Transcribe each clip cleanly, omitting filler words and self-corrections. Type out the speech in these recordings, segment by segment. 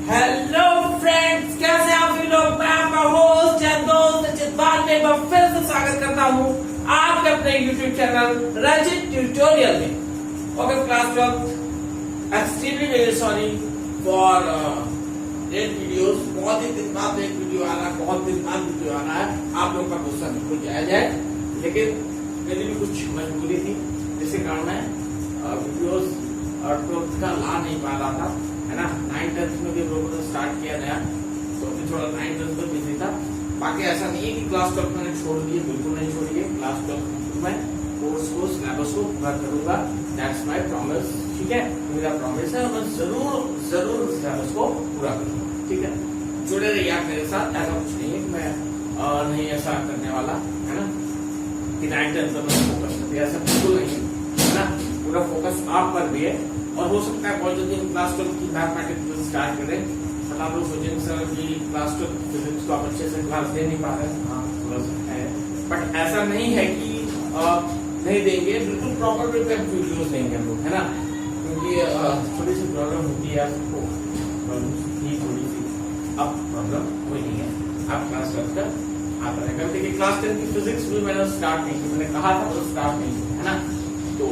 Hello friends, कैसे आप सभी लोग। मैं आपका होस्ट या दोस्त रचित बाल में फिर से स्वागत करता हूँ आपके अपने यूट्यूब चैनल रचित ट्यूटोरियल में। Okay class 12, extremely very sorry for late videos. बहुत ही दिन बाद एक वीडियो आ रहा है, बहुत दिन बाद वीडियो आ रहा है। आप लोग का गुस्सा बिल्कुल जायज है, लेकिन मेरी भी कुछ मजबूरी थी जिसके कारण मैं वीडियोस 12th का ला नहीं पा रहा था, है ना। 9th-10th में भी लोगों ने स्टार्ट किया नया, तो अभी थोड़ा 9th-10th में बिजी था। बाकी ऐसा नहीं है कि क्लास 12 मैंने छोड़ दिए, बिल्कुल नहीं छोड़िए। क्लास 12 में कोर्स को सिलेबस को पूरा करूंगा, दैट्स माय प्रॉमिस। ठीक है, मेरा प्रॉमिस है, मैं जरूर सिलेबस को पूरा करूंगा। ठीक है, जुड़े रहिए आप मेरे साथ। ऐसा कुछ नहीं है कि मैं नहीं ऐसा करने वाला, है ना, कि 9th-10th में फोकस करते, ऐसा बिल्कुल नहीं है ना। पूरा फोकस आप पर भी है, और हो सकता है बहुत जल्दी हम क्लास 12 की मैथमेटिक्स स्टार्ट करें। बट आप लोग सोचेंगे सर कि क्लास 12 फिजिक्स को आप अच्छे से क्लास दे नहीं पा रहे हैं। हाँ, थोड़ा सा है, बट ऐसा नहीं है कि नहीं देंगे, बिल्कुल प्रॉपर वे पे वीडियोस देंगे हम लोग, है ना। क्योंकि थोड़ी सी प्रॉब्लम होती है आपको, थोड़ी सी अब प्रॉब्लम कोई नहीं है। आप क्लास 12 का आता रहेगा। देखिए क्लास 10 की फिजिक्स भी मैंने स्टार्ट नहीं की, मैंने कहा था तो स्टार्ट नहीं की, है ना। तो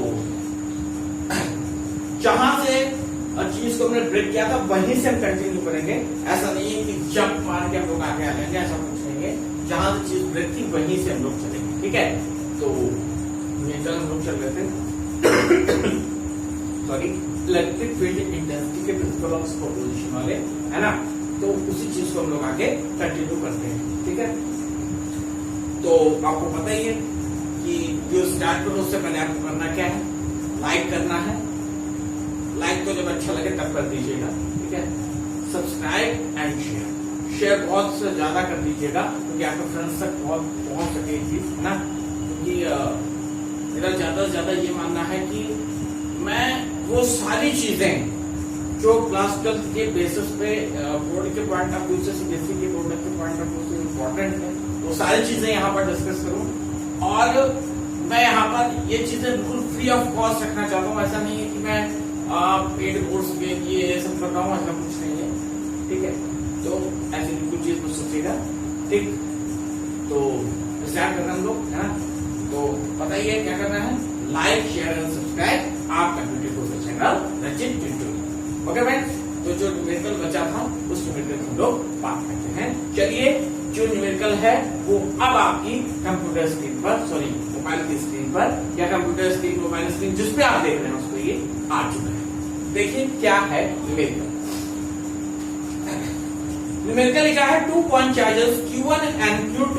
जहां से चीज को हमने ब्रेक किया था वहीं से हम कंटिन्यू करेंगे। ऐसा नहीं है कि जंप मार के हम लोग आगे आ जाएंगे, ऐसा कुछ नहीं है। जहां से चीज ब्रेक थी वहीं से हम लोग चलेंगे। ठीक है, तो मेजर हम लोग चल रहे थे सॉरी इलेक्ट्रिक फील्ड इंटेंसिटी के प्रिंसिपल ऑफ सुपरपोजिशन वाले, है ना। तो उसी चीज को हम लोग आगे कंटिन्यू करते हैं। ठीक है, तो आपको पता ही है कि जो स्टार्ट करो उससे पहले आपको करना क्या है, लाइक करना है। लाइक तो जब अच्छा लगे तब कर दीजिएगा, ठीक है। सब्सक्राइब एंड शेयर बहुत से ज्यादा कर दीजिएगा, क्योंकि आपके फ्रेंड्स तक बहुत पहुंच सके चीज, है ना। क्योंकि मेरा ज्यादा से ज्यादा ये मानना है कि मैं वो सारी चीजें जो क्लास 12 के बेसिस पे बोर्ड के पॉइंट ऑफ व्यू से, सीबीएसई के बोर्ड के पॉइंट ऑफ व्यू से इम्पोर्टेंट है, वो सारी चीजें यहाँ पर डिस्कस करूं। और मैं यहाँ पर ये चीजें बिल्कुल फ्री ऑफ कॉस्ट रखना चाहता हूँ। ऐसा नहीं है कि मैं पेड कोर्स के ये सब कर रहा हूँ, ऐसा कुछ नहीं है। ठीक है, तो ऐसी बिल्कुल चीज कुछ सोचिएगा। ठीक, तो स्टार्ट करना हम लोग, है ना। तो बताइए क्या करना है, लाइक शेयर एंड सब्सक्राइब आपका beautiful channel Rachit tutorial. Okay friends, तो जो न्यूमेरिकल बचा था उस न्यूमेरिकल हम लोग बात करते हैं। चलिए, जो न्यूमेरिकल है वो अब आपकी कंप्यूटर स्क्रीन पर, सॉरी मोबाइल की स्क्रीन पर, या कंप्यूटर स्क्रीन, मोबाइल स्क्रीन जिस पे आप देख रहे हैं उसको ये आ चुका है। देखिए क्या है न्यूमेरिकल। न्यूमेरिकल लिखा है 2 point charges Q1 and Q2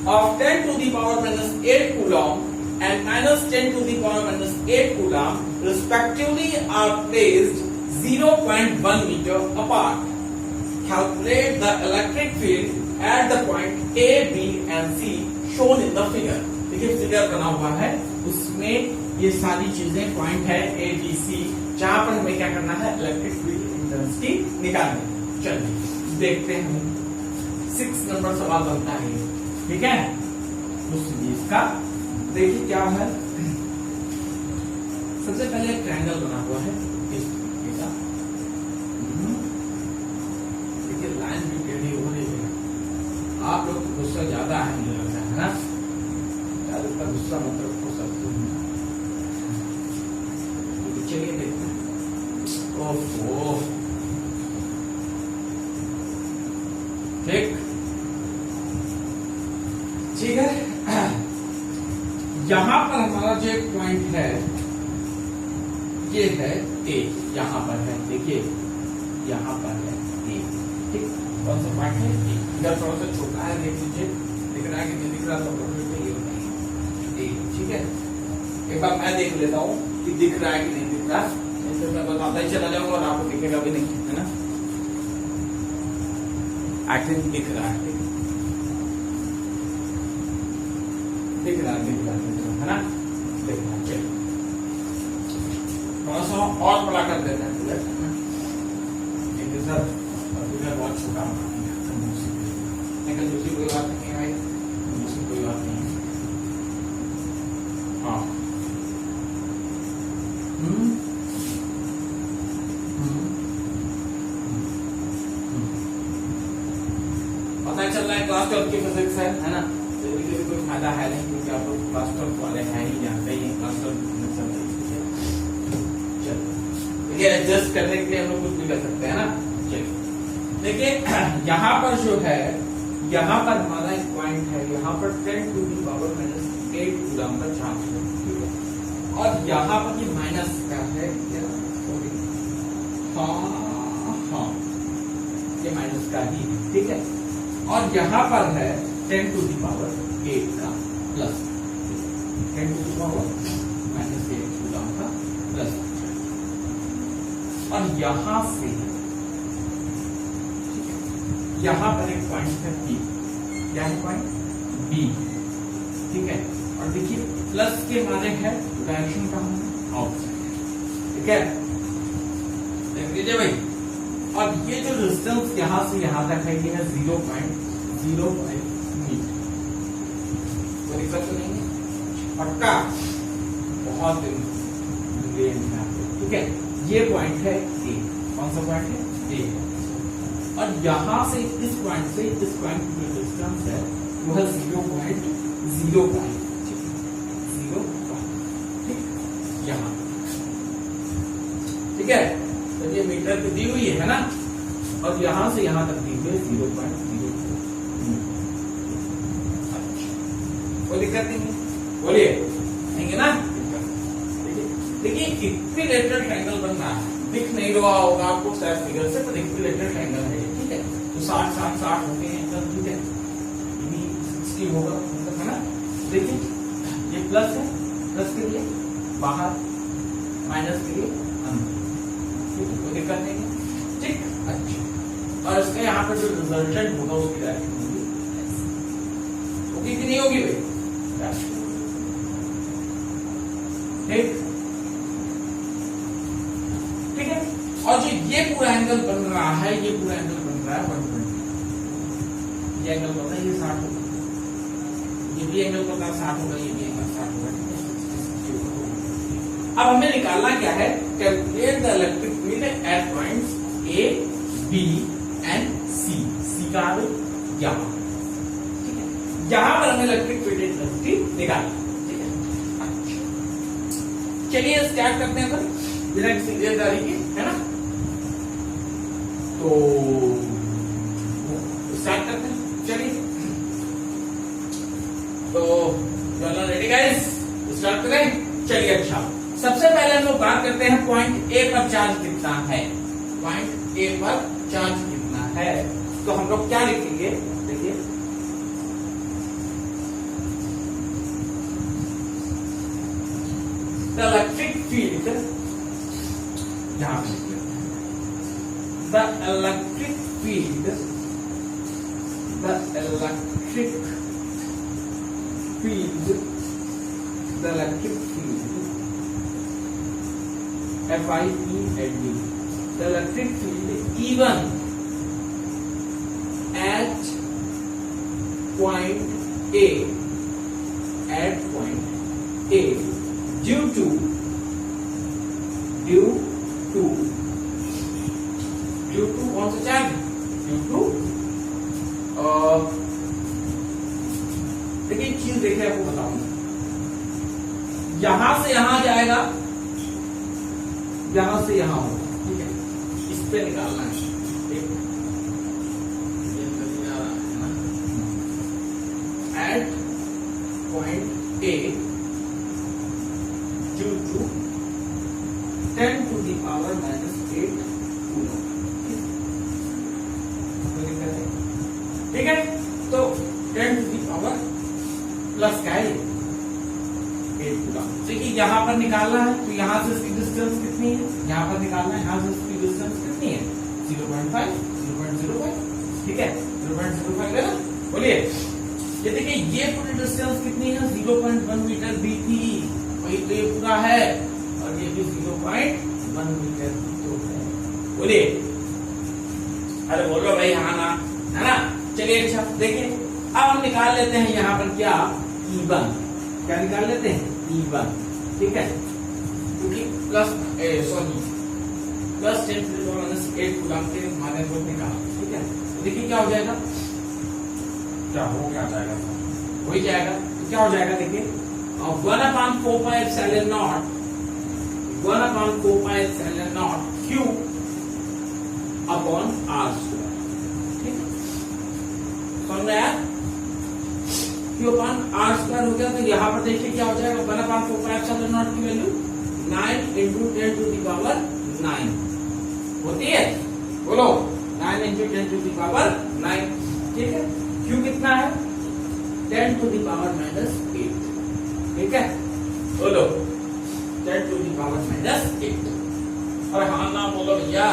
of 10 to the power minus 8 coulomb and minus 10 to the power minus 8 coulomb respectively are placed 0.1 meter apart. Calculate the electric field at the point A, B and C shown in the figure. देखिए figure बना हुआ है, उसमें ये सारी चीजें point है A, B, C, जहां पर हमें क्या करना है, इलेक्ट्रिक फील्ड इंटेंसिटी निकालनी। चलिए देखते हैं, 6 नंबर सवाल बनता है, ठीक है। उस चीज का देखिए क्या है। सबसे पहले एक ट्रायंगल बना हुआ है इस तरीके का। देखिए लाइन भी टेढ़ी हो रही है। आप लोग को गुस्सा ज्यादा है मुझे लगता है ना, ज्यादा गुस्सा मतलब हो सकता है। चलिए देखते हैं। ओहो, ठीक है। यहां पर हमारा जो एक पॉइंट है ये है ए, यहां पर है, देखिए यहां पर है ए। ठीक, कौन सा पॉइंट है ए? इधर थोड़ा सा छोटा है, देख लीजिए, दिख रहा है कि नहीं दिख रहा, तो ए। ठीक है, एक बार मैं देख लेता हूँ कि दिख रहा है कि नहीं दिख रहा, तो मैं बताता ही चला जाऊंगा और आपको दिखेगा भी नहीं, है ना। आई थिंक दिख रहा है, दिख रहा है ना, दिख रहा है। चलिए थोड़ा सा और बड़ा कर देते हैं, सर बहुत छोटा लेकिन दूसरी कोई बात नहीं है भाई, दूसरी कोई बात नहीं है। हाँ, क्लास 12 की फिजिक्स है ना, तो इसलिए कोई फायदा है नहीं क्योंकि आप लोग क्लास 12 वाले हैं ही, जानते ही हैं क्लास 12 में सब चलो ये एडजस्ट करने के लिए हम लोग कुछ भी कर सकते हैं ना। चलिए देखिए यहाँ पर जो है, यहाँ पर हमारा एक पॉइंट है, यहाँ पर 10 टू दी पावर -8 कूलम का चार्ज है, ठीक है, और यहाँ पर ये माइनस का है, हाँ ये माइनस का ही, ठीक है, और यहाँ पर है 10 टू दी पावर 8 का plus, 10 to the power -8 coulomb का प्लस, और यहाँ से यहाँ पर एक पॉइंट है बी, क्या है पॉइंट बी, ठीक है, और देखिए प्लस के माने है डायरेक्शन का ऑपोजिट, ठीक है, देख लीजिए भाई, और ये जो डिस्टेंस यहाँ से यहाँ तक है ये है 0.05 मीटर, कोई दिक्कत तो नहीं है, पक्का बहुत ठीक है, ये पॉइंट है ए, कौन सा पॉइंट है ए, और यहां से इस पॉइंट से इस पॉइंट की जो डिस्टेंस है वो है 0.05, ठीक, यहां, ठीक है, तो ये मीटर की दी हुई है ना, और यहां से यहां तक दी हुई है 0.04, कोई दिक्कत नहीं है, बोलिए नहीं है ना। देखिए इक्विलेटरल ट्रायंगल बन रहा है, दिख नहीं रहा होगा आपको शायद फिगर से, पर इक्विलेटरल ट्रायंगल है, ठीक है, तो 60-60-60 होते हैं एकदम, ठीक है, ये 60 होगा मतलब, है ना। देखिए ये प्लस है, प्लस के लिए बाहर, माइनस के लिए अंदर, ठीक है, कोई दिक्कत नहीं है, ठीक, अच्छा, और इसका यहाँ पर जो रिजल्टेंट होगा उसकी डायरेक्शन होगी कि नहीं होगी भाई, ठीक, ठीक है, और जो ये पूरा एंगल बन रहा है, ये पूरा एंगल बन रहा है 120, ये एंगल बन रहा है, ये 60 होगा, ये भी एंगल बन रहा है 60 होगा, ये भी एंगल 60 होगा, अब हमें निकालना क्या है, calculate the electric field at points A, B and C, C का यहाँ, ठीक है, यहाँ पर हमें इलेक्ट्रिक फील्ड इंटेंसिटी निकालना, ठीक है, अच्छा, चलिए स्टार्ट करते हैं फिर बिना किसी देरदारी के, है ना, तो स्टार्ट करते हैं, चलिए, तो चलो रेडी गाइस, स्टार्ट करें, चलिए, अच्छा, सबसे पहले हम लोग बात करते हैं पॉइंट ए पर चार्ज कितना है, पॉइंट ए पर चार्ज कितना है, तो हम लोग क्या लिखेंगे, देखिए द इलेक्ट्रिक फील्ड, यहां पे the electric field the electric field F-I-E-L-D the electric field even at point A due to कौन सा चार्ज, ड्यू टू, देखिए चीज देखिए आपको बताऊंगा, यहां से यहां जाएगा, यहां से यहां होगा, ठीक है, इस पे निकालना है, ठीक, at point A due to 10 to the power -8 coulomb, ठीक है, तो 10 to the power प्लस का है 8 कूलम, देखिए यहाँ पर निकालना है, तो यहाँ से इसकी डिस्टेंस कितनी है, यहाँ पर निकालना है, यहाँ से इसकी डिस्टेंस कितनी है 0.05, ठीक है, 0.05 है ना, बोलिए, ये देखिए ये पूरी डिस्टेंस कितनी है 0.1 मीटर दी थी, वही तो ये पूरा है, और ये भी 0.1 मीटर तो है, बोलिए, अरे बोलो भाई, हाँ ना, है ना, चलिए, अच्छा देखिए, अब हम निकाल लेते हैं यहाँ पर क्या, E1, क्या निकाल लेते हैं E1, ठीक है, क्योंकि प्लस 10 to the -8 कूलम के माध्यम से निकाल, ठीक है, तो देखिए क्या हो जाएगा, क्या हो क्या जाएगा, हो ही जाएगा। तो क्या हो जाएगा देखिए, 1/4πε0 Q अपॉन R स्क्वायर। ठीक है, समझ में आया? Q अपॉन R स्क्वायर हो गया। तो यहाँ पर देखिए क्या हो जाएगा, 1/4πε0 की वैल्यू 9 × 10⁹ होती है, बोलो 9 × 10⁹ ठीक है। Q कितना है, 10⁻⁻8। ठीक है, बोलो 10⁻⁻8। और हाँ ना बोलो भैया,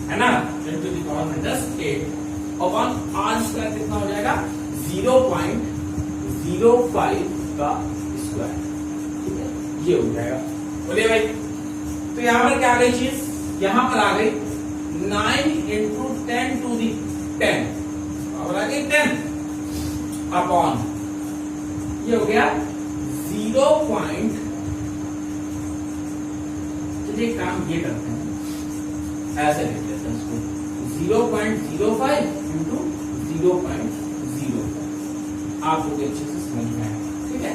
है ना, 10⁻⁸ अपॉन R स्क्वायर कितना हो जाएगा, 0.05 का स्क्वायर। ठीक है, ये हो जाएगा। बोलिए भाई, तो यहां पर क्या आ गई चीज, यहां पर आ गई 9 × 10⁻10 और आ गई 10 अपॉन, ये हो गया 0. चलिए काम ये करते हैं, ऐसे लिख लेते हैं इसको, 0.05 × 0.05। आप लोग अच्छे से समझ में आए, ठीक है,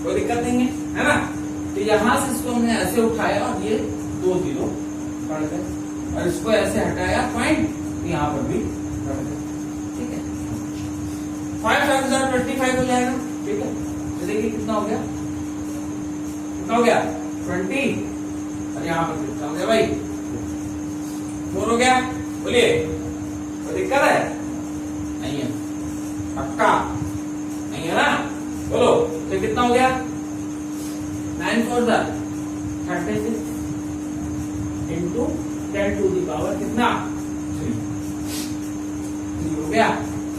कोई दिक्कत नहीं है, है ना। तो यहां से इसको हमने ऐसे उठाया और ये 2 0 पड़ गए, और इसको ऐसे हटाया पॉइंट, यहां पर भी पड़ गए। ठीक है, 5 × 25 हो जाएगा। ठीक है, तो देखिए कितना हो गया, कितना हो गया 20, और यहाँ पर कितना हो गया भाई 4 हो गया। बोलिए, कोई दिक्कत है? नहीं है, पक्का नहीं है ना, बोलो। तो कितना हो गया, 9 4 36 इंटू 10⁻³ कितना 3 हो गया,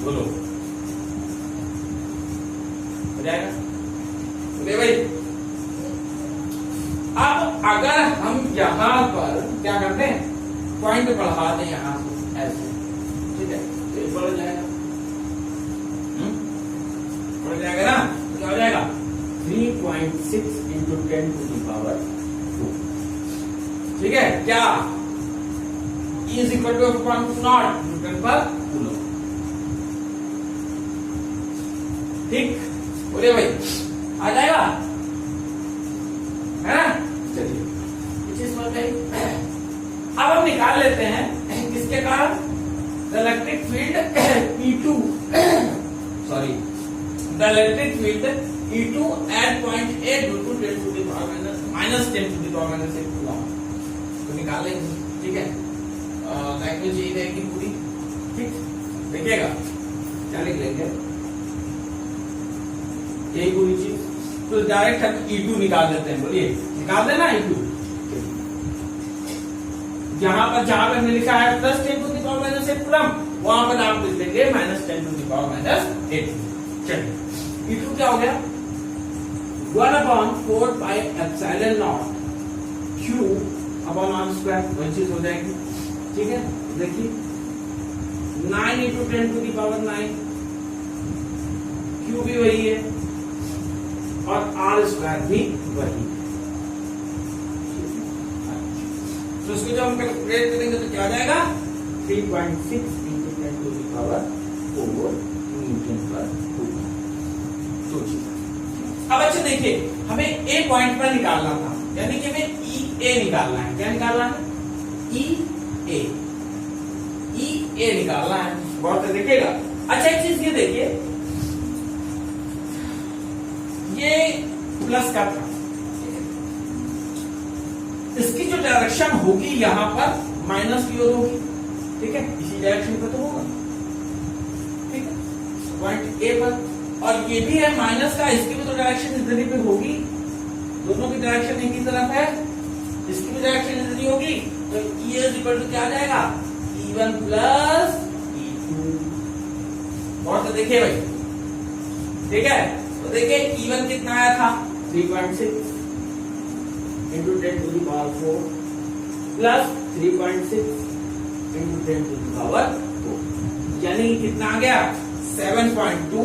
बोलो, हो जाएगा। बोलिए भाई, अब अगर हम यहां पर क्या करते हैं, पॉइंट बढ़ा दें यहां से ऐसे, ठीक है, तो ये बढ़ जाएगा, बढ़ जाएगा ना, तो क्या हो जाएगा 3.6 × 10⁻²। ठीक है, क्या E = F/0 Newton per coulomb. ठीक, बोलिए भाई, आ जाएगा, है ना। चलिए ये चीज समझ गई। अब हम निकाल लेते हैं किसके कारण, the electric field E2 sorry the electric field E2 at point A due to 10⁻⁻⁻ coulomb. तो निकाल लेंगे, ठीक है, लैंग्वेज यही रहेगी पूरी। ठीक, देखिएगा क्या लिख लेंगे, यही पूरी चीज। तो डायरेक्ट हम E2 निकाल लेते हैं, बोलिए, निकाल देना E2। जहां पर हमने लिखा है +10⁻⁻8 कूलम, वहां पर आप लिख लेंगे -10⁻⁸। चलिए, E2 क्या हो गया, 1/4πε0 Q अपॉन R स्क्वायर, वही चीज हो जाएगी। ठीक है, देखिए 9 × 10⁻⁹ Q भी वही है और R स्क्वायर भी वही। तो इसको जब हम कैलकुलेट करेंगे तो क्या आ जाएगा, 3.6 × 10⁻⁴ न्यूटन पर कूलम। तो अब अच्छा देखिए, हमें ए पॉइंट पर निकालना था, यानी कि हमें E A निकालना है। क्या निकालना है, E A निकालना है। बहुत देखिएगा, अच्छा एक चीज ये देखिए, ये प्लस का था, इसकी जो डायरेक्शन होगी यहां पर माइनस की ओर होगी। ठीक है, इसी डायरेक्शन पे तो होगा। ठीक है, पॉइंट ए पर, और ये भी है माइनस का, इसकी भी तो डायरेक्शन इधर ही पे होगी, दोनों की डायरेक्शन एक ही तरफ है, इसकी भी डायरेक्शन इधर ही होगी। तो E = क्या आ जाएगा, E1 + E2। बहुत तो देखिए भाई, ठीक है, तो देखिए E1 कितना आया था, 3.6 × 10⁻⁴ प्लस 3.6 × 10⁻⁴, यानी कितना आ गया, 7.2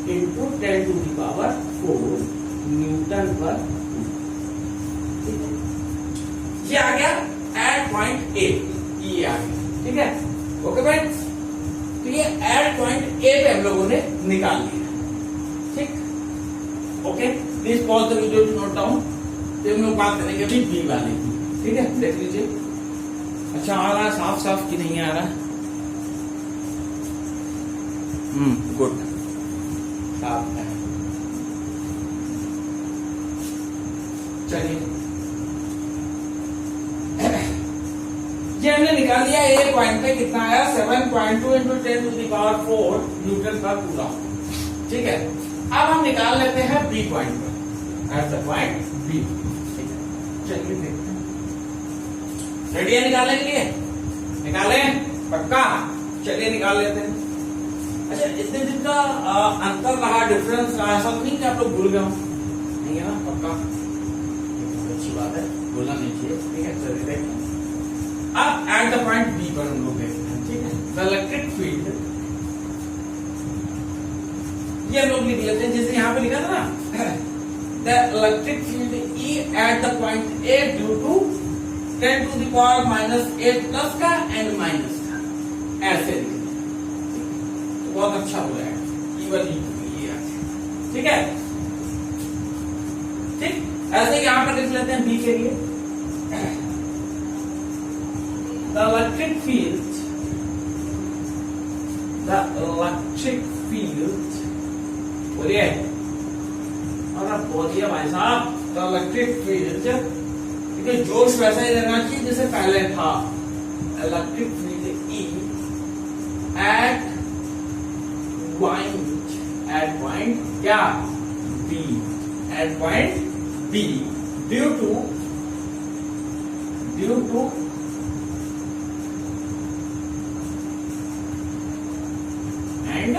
× 10⁻⁴ न्यूटन पर। ठीक है, ये आ गया एट पॉइंट ए, ये आ गया। ठीक है, ओके भाई। तो ये एट पॉइंट ए पे हम लोगों ने निकाल लिया। ठीक, okay, please pause the video to note down. तो हम लोग बात करेंगे अभी बी वाले की। ठीक है, देख लीजिए। अच्छा आ रहा है साफ साफ कि नहीं आ रहा? गुड, साफ है। चलिए, ये हमने निकाल लिया। ए पॉइंट पे कितना आया? 7.2 into 10 to the power 4 newton per coulomb. ठीक है, अब हम निकाल लेते हैं बी पॉइंट पर, एट द पॉइंट बी। ठीक है, चलिए देखते हैं। रेडी है निकालने के लिए? निकालें पक्का? चलिए निकाल लेते हैं। अच्छा, इतने दिन का अंतर रहा, डिफरेंस रहा, ऐसा नहीं कि आप लोग भूल गए हो? नहीं है ना? पक्का? अच्छी बात है, भूलना नहीं चाहिए। ठीक है, चलिए देखते हैं। अब एट द पॉइंट बी पर हम लोग देखते हैं। ठीक है, द इलेक्ट्रिक फील्ड, ये हम लोग लिख लेते हैं जैसे यहाँ पे लिखा था ना, the electric field E at the point A due to 10 to the power -8 plus का एंड माइनस का, ऐसे लिख तो बहुत अच्छा हो जाएगा। ई वाली ये ठीक है, ठीक, ऐसे यहाँ पर लिख लेते हैं बी के लिए। The electric field, बोलिए, और अब बोलिए भाई साहब, the electric field, क्योंकि जोश वैसा ही रहना चाहिए जैसे पहले था। Electric field E at point क्या? B, at point B due to and,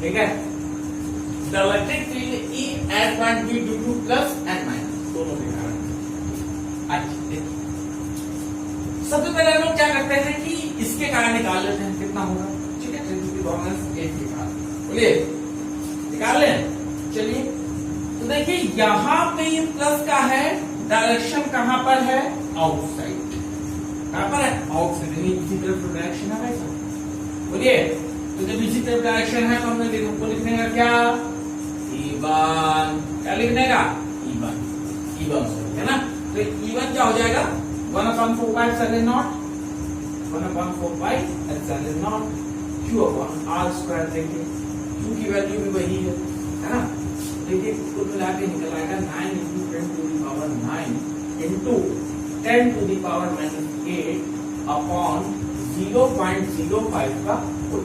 ठीक है, the electric field E at point B due to plus and minus दोनों के कारण। अच्छा, सबसे पहले हम लोग क्या करते हैं कि इसके कारण निकाल लेते हैं कितना होगा। ठीक है, 10 टू द पावर -8 के कारण, बोलिए निकाल लें। चलिए, तो देखिए यहाँ पे ये प्लस का है, डायरेक्शन कहां पर है? आउटसाइड। कहां पर है? आउटसाइड, इसी तरफ डायरेक्शन है भाई साहब। बोलिए, तो जब इसी तरफ डायरेक्शन है तो हमने हमको लिखने का क्या? E1, क्या लिखने का? E1 है ना? तो E1 क्या हो जाएगा? 1/4πε0 Q अपॉन R स्क्वायर। देखिए Q की वैल्यू भी वही है ना? देखिए कुल मिला के निकल आएगा 9 into 10 to the power 9 into 10 to the power -8 upon 0.05 का होल।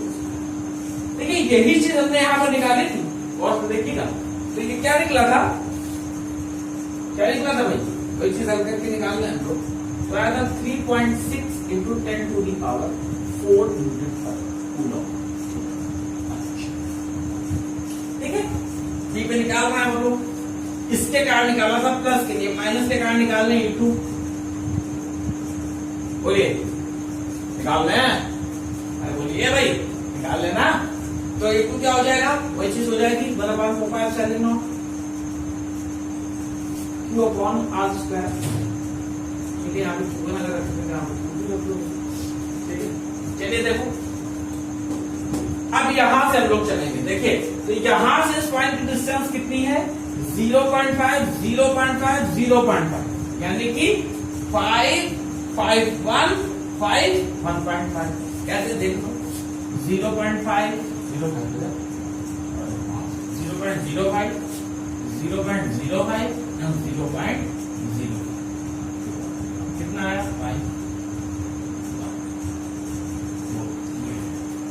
देखिए यही चीज हमने यहाँ पर निकाली थी। और तो देखिएगा, तो ये क्या निकला था? क्या निकला था भाई? वही चीज हल करके निकाल लें हम लोग। तो आया था 3.6 into 10 to the power 4 newton per coulomb. ठीक है, बी पे निकाल रहे हैं हम लोग। इसके कारण निकाला था प्लस के लिए, माइनस के कारण निकाल लें E2। बोलिए निकाल लें? अरे बोलिए भाई, निकाल लेना। तो E2 क्या हो जाएगा? वही चीज हो जाएगी 1/4πε0 Q अपॉन R स्क्वायर। ठीक है, यहाँ पे Q लगा रखेंगे। ठीक है, चलिए देखो, अब यहां से हम लोग चलेंगे। देखिए, तो यहां से इस पॉइंट की डिस्टेंस कितनी है? 0.5, 0.5, 0.5, यानी कि 5, 5, 1, 5, 1.5। कैसे देखो? 0.5, 0.05, 0.05 and 0.0, कितना आया? 5,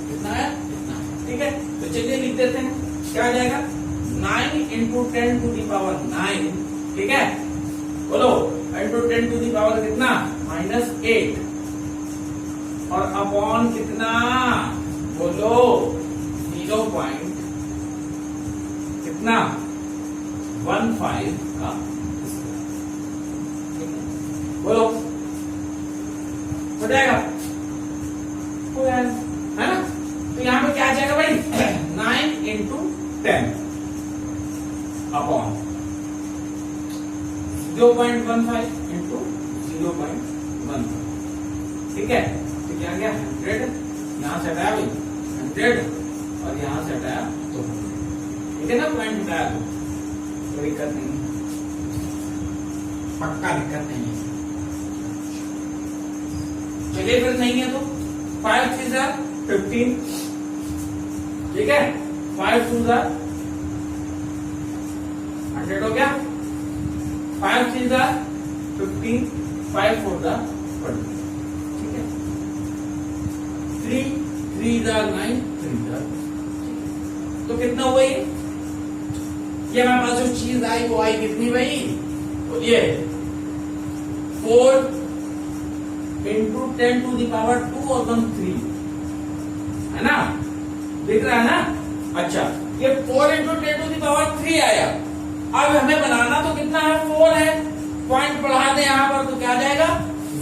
कितना आया? कितना? ठीक है, तो चलिए लिख देते हैं। क्या आ जाएगा? 9 इंटू 10 टू द पावर 9। ठीक है, बोलो, इंटू 10 टू द पावर कितना? -8 और अपॉन कितना? बोलो 0 पॉइंट कितना? 15 का। बोलो हो जाएगा? हो जाएगा, है ना? तो यहां पे क्या आ जाएगा भाई? 9 इंटू 10 अपॉन 0.15 इंटू 0.15। ठीक है, तो क्या गया 100, यहाँ से हटाया भाई 100 और यहाँ से हटाया तो 100, ठीक है ना, पॉइंट हटाया तो कोई दिक्कत नहीं, पक्का दिक्कत नहीं है। चलिए फिर नहीं है तो 5 3 15, ठीक है, 5 2 100 हो गया, 5 3 15, 5 4 20, ठीक है, 3 3 9 3 तो कितना हुआ ये हमारे पास जो चीज आई वो आई कितनी भाई, बोलिए 4 into 10 to the power 2 और 1 3, है ना, दिख रहा है ना। अच्छा ये 4 into 10 to the power 3 आया, अब हमें बनाना तो कितना है 4 है, पॉइंट बढ़ा दे यहाँ पर तो क्या आ जाएगा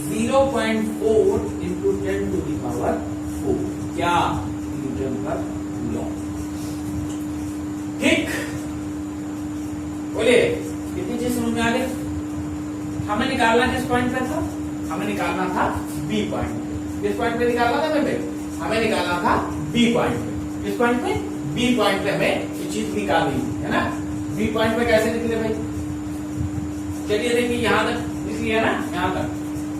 0.4 into 10 to the power 4, क्या न्यूटन का लॉ, ठीक, बोलिए कितनी चीज समझ में आ गई। हमें निकालना किस पॉइंट पे था, हमें निकालना था बी पॉइंट, किस पॉइंट पे निकालना था हमें निकालना था बी पॉइंट पे, किस पॉइंट पे, बी पॉइंट पे हमें ये चीज निकालनी है ना। बी पॉइंट पे कैसे निकले भाई, चलिए देखिए यहाँ तक निकली है ना, यहाँ तक,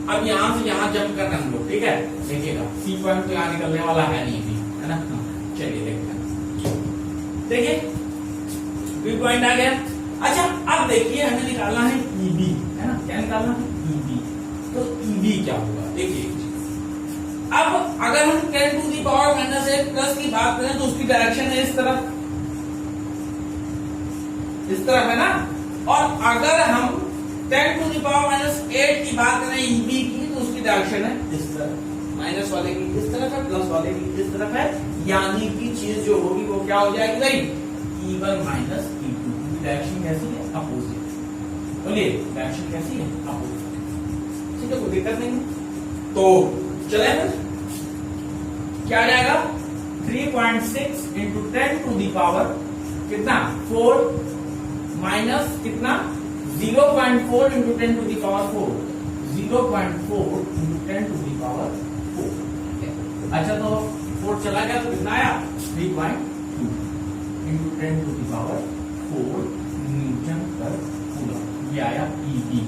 अब यहाँ से यहाँ जंप करना हम लोग, ठीक है, देखिएगा सी पॉइंट तो यहाँ निकलने वाला है नहीं भी, है ना, चलिए देखते हैं, देखिए बी पॉइंट आ गया। अच्छा अब देखिए हमें निकालना है ईबी, है ना, क्या निकालना है ईबी, तो ईबी क्या होगा देखिए, अब अगर हम 10 to the power -1 प्लस की बात करें तो उसकी डायरेक्शन है इस तरफ, है ना, और अगर हम 10 to the power -8 की बात करें ईबी की तो उसकी डायरेक्शन है इस तरफ, माइनस वाले की इस तरफ है, प्लस वाले की इस तरफ है, यानी कि चीज जो होगी वो क्या हो जाएगी भाई E1 माइनस E2, डायरेक्शन कैसी है अपोजिट, बोलिए डायरेक्शन कैसी है अपोजिट, ठीक है, कोई दिक्कत नहीं। तो चले फिर क्या आ जाएगा 3.6 into 10 to the power कितना 4 माइनस कितना 0.4 into 10 to the power 4, 0.4 into 10 to the power 4, अच्छा तो 4 चला गया तो कितना आया 3.2 into 10 to the power 4 newton per coulomb, ये आया ईबी,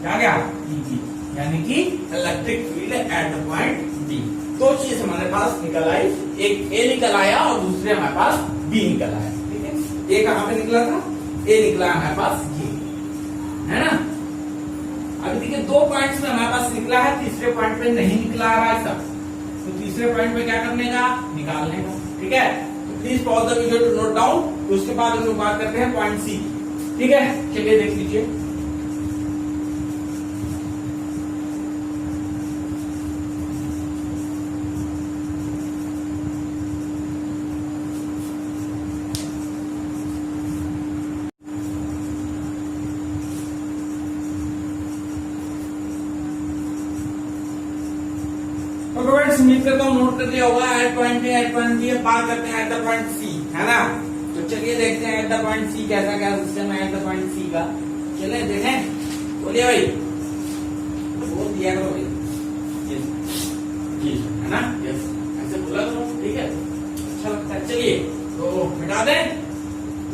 क्या गया ईबी, यानी कि electric field at the point B. दो चीज हमारे पास निकल आई, एक ए निकल आया और दूसरे हमारे पास बी निकल आया, ठीक है, ए कहां पे निकला था, ए निकला हमारे पास ये, है ना। अभी देखिए 2 पॉइंट्स में हमारे पास निकला है, तीसरे पॉइंट पे नहीं निकला है सब, तो तीसरे पॉइंट पे क्या करने का निकालने का, ठीक है, तो please pause the video to note down, तो उसके बाद हम लोग बात करते हैं पॉइंट सी, ठीक है, चलिए देख लीजिए। उम्मीद करता हूँ नोट कर लिया होगा, at point A at point B, बात करते हैं एट द पॉइंट सी, है ना। तो चलिए देखते हैं एट द पॉइंट सी कैसा क्या सिस्टम है एट द पॉइंट सी का, चलिए देखें, बोलिए भाई, बोल दिया करो भाई, है ना, यस ऐसे बोला करो, ठीक है, अच्छा लगता है। चलिए तो मिटा दें,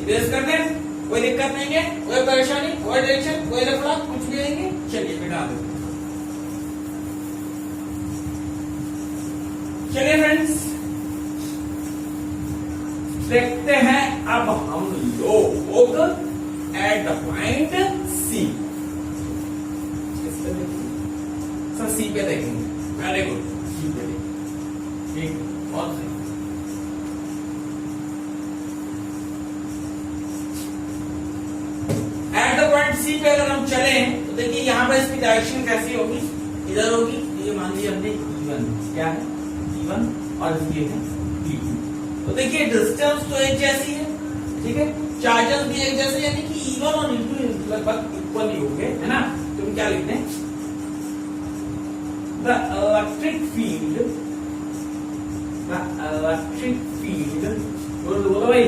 इरेज कर दें, कोई दिक्कत नहीं है, कोई परेशानी, कोई टेंशन, कोई लफड़ा कुछ भी नहीं है, चलिए मिटा दें। चलिए फ्रेंड्स देखते हैं अब हम लोग at the point C, sir C पे देखेंगे, वेरी गुड, सी पे देखेंगे, ठीक, बहुत सही। एट द पॉइंट सी पे अगर हम चले तो देखिए यहाँ पर इसकी डायरेक्शन कैसी होगी, इधर होगी, ये मान लीजिए हमने E1 क्या है और ये है E2, तो देखिए डिस्टेंस तो एक जैसी है, ठीक है, चार्जेस भी एक जैसे, यानी कि E1 और E2 लगभग इक्वल ही होंगे, है ना। तो हम क्या लिखते हैं, द इलेक्ट्रिक फील्ड बोलो भाई,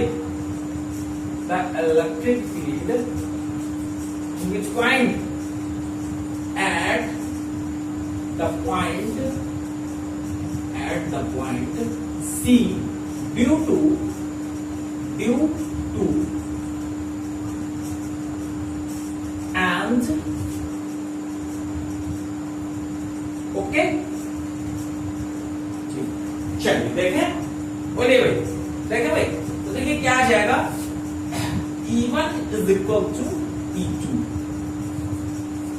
the electric field in which point eight the point at the point C due to and okay. चलिए देखें, बोलिए भाई, देखें भाई, तो देखिए क्या आ जाएगा, E1 is equal to E2।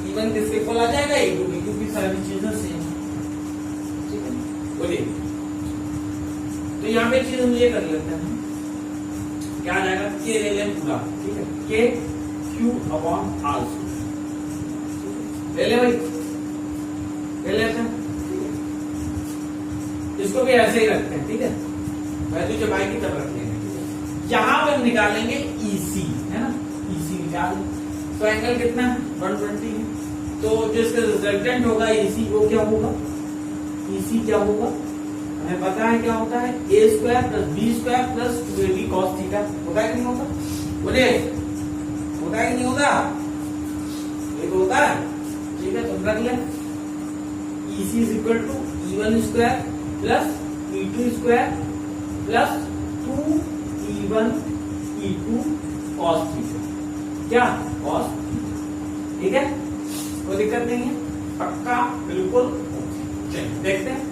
E1 किसके इक्वल आ जाएगा, E2 की, क्योंकि सारी चीजें सेम है, ठीक है। बोलिए, तो यहाँ पे चीज हम ये कर लेते हैं, क्या आ जाएगा, K ले लें पूरा, ठीक है, K Q अपॉन R ले ले भाई, ले लेते हैं, इसको भी ऐसे ही रखते हैं, ठीक है, वैल्यू जब आएगी तब रख लेंगे। यहां पर निकालेंगे EC, है ना, EC निकाल, तो एंगल कितना है, 120 है, तो जिसका रिजल्टेंट होगा EC वो क्या होगा, EC क्या होगा, हमें पता है क्या होता है, a square plus B square plus 2ab cos theta, होता है कि नहीं होता, बोले होता है कि नहीं होता, ये तो होता है, ठीक है, तो रख लें, EC is equal to E1 square plus E2 square plus 2E1 E2 cos theta, क्या cos, ठीक है, कोई दिक्कत नहीं है, पक्का बिल्कुल। चलिए देखते हैं,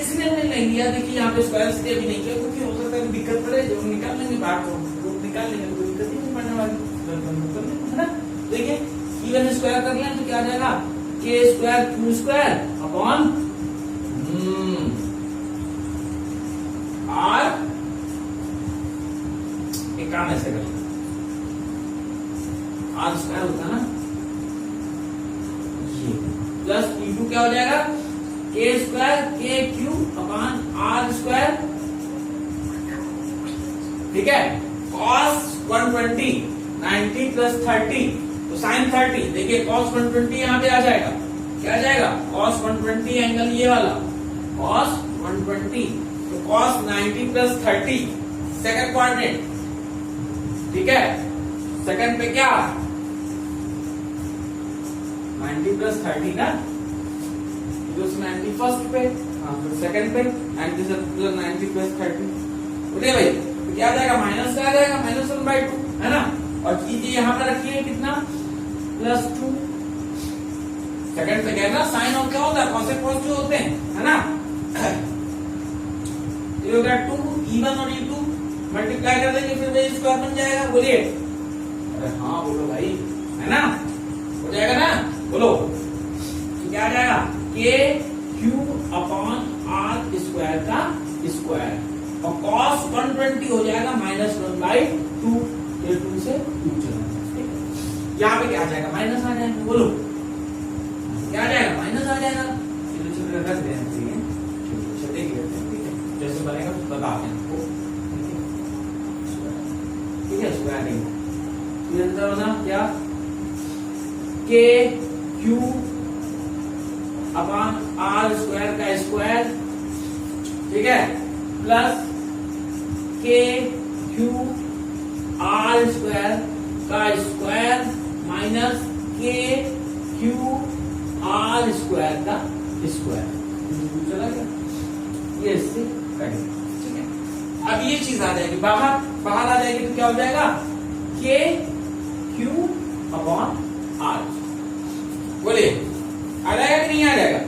इसलिए हमने नहीं लिया, देखिए यहाँ पे स्क्वायर इसलिए भी नहीं किया क्योंकि हो सकता है दिक्कत पड़े, जो निकाल लेंगे बाहर तो निकाल लेंगे, कोई दिक्कत ही नहीं पड़ने वाली, है ना। देखिए E1 स्क्वायर कर लें तो क्या आ जाएगा, K square Q square upon R, एक काम ऐसे कर, R स्क्वायर होता है ना, ये प्लस E2 क्या हो जाएगा, K square K Q upon R square, ठीक है, cos 120 90 प्लस 30 तो साइन 30, देखिए cos 120 यहाँ पे आ जाएगा, क्या आ जाएगा, cos 120 एंगल ये वाला, cos 120 तो cos 90 प्लस 30 सेकंड क्वाड्रेंट, ठीक है, सेकंड पे क्या 90 प्लस 30 ना, 90 फर्स्ट पे, हाँ फिर सेकंड पे 90 प्लस 30, उठे भाई, तो क्या आ जाएगा, माइनस का आ जाएगा, -1/2, है ना, और चीजें यहाँ पर रखी है कितना, +2, सेकंड पे क्या है ना, साइन और क्या होता है, कॉसेक पॉजिटिव होते हैं, है ना, ये हो गया 2, E1 और E2 मल्टीप्लाई कर देंगे, फिर वही स्क्वायर बन जाएगा, बोलिए, अरे हाँ बोलो भाई, है ना, हो जाएगा ना, बोलो, तो क्या आ जाएगा, K Q upon R square का स्क्वायर, और cos 120 हो जाएगा -1/2, ये 2 से 2 चला, ठीक है, यहाँ पे क्या आ जाएगा, माइनस आ जाएगा, बोलो क्या आ जाएगा, माइनस आ जाएगा, चलो रख देना चाहिए, चलो देख लेते हैं, ठीक है, जैसे बनेगा तो बता दें आपको, ठीक है, स्क्वायरिंग ये अंदर होना क्या, K Q upon R square का स्क्वायर, ठीक है, plus K Q R square का square minus K Q R square का स्क्वायर, चला गया, ये इससे कटेगा, ठीक है। अब ये चीज आ जाएगी बाहर आ जाएगी, तो क्या हो जाएगा, K Q अपॉन R, बोलिए आ जाएगा कि नहीं आ जाएगा,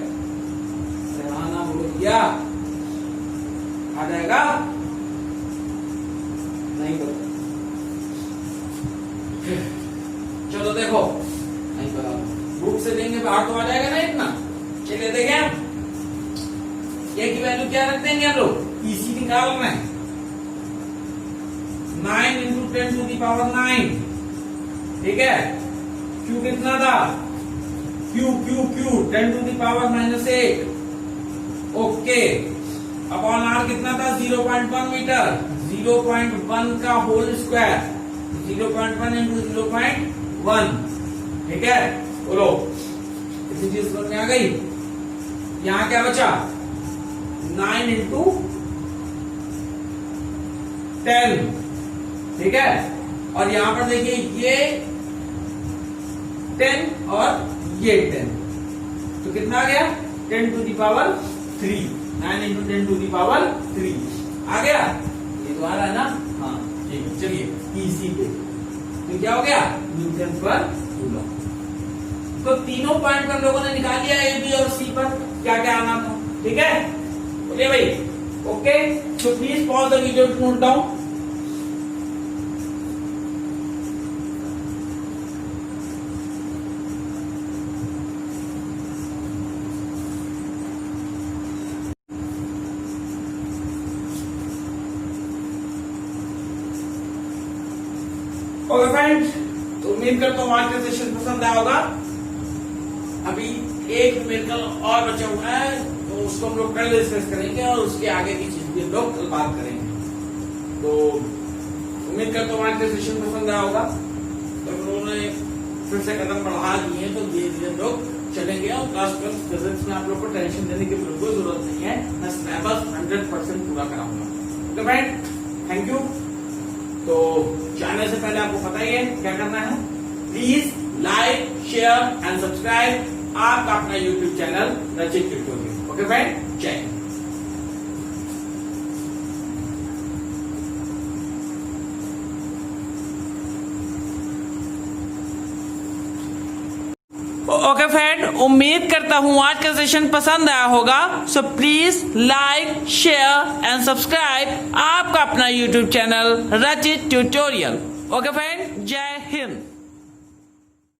हाँ ना बोलो, क्या आ जाएगा, नहीं पता, चलो देखो, नहीं पता, बुक से देंगे बाहर तो आ जाएगा ना इतना, चलिए देखें, ये की वैल्यू क्या रख देंगे हम लोग, EC निकालना है, 9 × 10⁹, ठीक है, Q कितना था, Q 10⁻⁻8, ओके, अपॉन R कितना था, 0.1 मीटर, 0.1 का होल स्क्वायर, 0.1 × 0.1, ठीक है, बोलो इसी चीज समझ में आ गई, यहाँ क्या बचा, 9 × 10, ठीक है, और यहां पर देखिए ये 10 और ये 10, तो कितना आ गया 10 to the power 3, 9 into 10 to the power 3 आ गया। ये द्वारा है ना, हाँ ठीक है। चलिए इसी पे तो क्या हो गया, न्यूटन पर कूलम। तो तीनों पॉइंट पर लोगों ने निकाल लिया ए बी और सी पर क्या क्या आना था, ठीक है। बोलिए भाई ओके। तो please pause the video to note down. Okay friends, तो उम्मीद करता हूँ आज का सेशन पसंद आया होगा। अभी एक न्यूमेरिकल और बचा हुआ है, तो उसको हम लोग कल डिस्कस करेंगे और उसके आगे की चीज भी हम लोग कल बात करेंगे। तो उम्मीद करता हूँ आज का सेशन पसंद आया होगा। तो उन्होंने फिर से कदम बढ़ा दिए, तो धीरे धीरे हम लोग चलेंगे और क्लास 12 फिजिक्स में आप लोग को टेंशन देने की बिल्कुल जरूरत नहीं है। मैं सिलेबस 100% पूरा कराऊंगा। तो फ्रेंड थैंक यू। तो जाने से पहले आपको पता ही है क्या करना है, please like share and subscribe आपका अपना YouTube channel Rachit tutorial. Okay friend, जय हिंद। ओके फ्रेंड, उम्मीद करता हूं आज का सेशन पसंद आया होगा। So please like share and subscribe आपका अपना YouTube channel Rachit tutorial. Okay friend, जय हिंद।